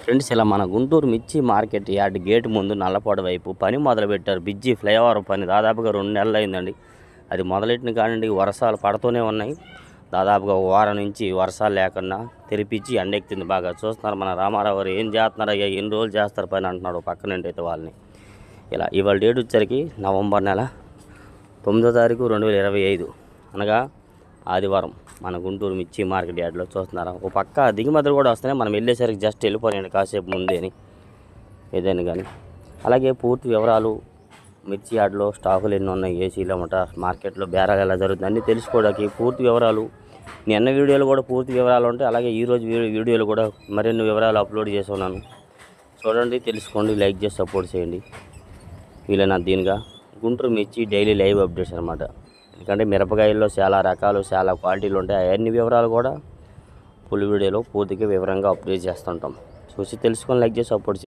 Friends ఇలా మన గుంటూరు మిర్చి మార్కెట్ యార్డ్ గేట్ ముందు నల్లపాడు వైపు పని మొదలుపెట్టారు. బ్రిడ్జి ఫ్లైఓవర్ పని దాదాపుగా 2 నెలలు అయిందండి. అది మొదలెట్టిన కానివ్వండి వర్షాలు పడుతూనే ఉన్నాయి. దాదాపుగా ఒక వారం నుంచి వర్షాలు లేకుండా తెరిపించి ఎండెక్కింది బాగా. చూస్తున్నారు మన రామారావు గారు ఏం చేస్తున్నారు అయ్యా, ఎన్ని రోజులు చేస్తారు పని అంటున్నాడు పక్కనండి అయితే వాళ్ళని. ఇలా ఇవాళ డేట్ వచ్చరికి నవంబర్ నెల 9వ తారీఖు 2025 అనగా ఆదివారం మన గుంటూరు మిర్చి మార్కెట్ యార్డ్లో చూస్తున్నారా. ఒక పక్క దిగుమతులు కూడా వస్తున్నాయి. మనం వెళ్ళేసరికి జస్ట్ వెళ్ళిపోయాను కాసేపు ముందే అని ఏదైనా కానీ. అలాగే పూర్తి వివరాలు మిర్చి యార్డ్లో స్టాకులు ఎన్ని ఉన్నాయి, ఏసీలో ఉంటా మార్కెట్లో బేరాలు ఎలా జరుగుతుంది అన్నీ తెలుసుకోవడానికి పూర్తి వివరాలు నిన్న వీడియోలు కూడా పూర్తి వివరాలు ఉంటాయి. అలాగే ఈరోజు వీడియోలు కూడా మరిన్ని వివరాలు అప్లోడ్ చేసి ఉన్నాను. చూడండి, తెలుసుకోండి, లైక్ చేసి సపోర్ట్ చేయండి. వీలైనా దీనిగా గుంటూరు మిర్చి డైలీ లైవ్ అప్డేట్స్ అనమాట. ఎందుకంటే మిరపకాయల్లో చాలా రకాలు చాలా క్వాలిటీలు ఉంటాయి. అన్ని వివరాలు కూడా ఫుల్ వీడియోలో పూర్తిగా వివరంగా అప్డేట్ చేస్తుంటాం. చూసి తెలుసుకొని లైక్ చేసి సపోర్ట్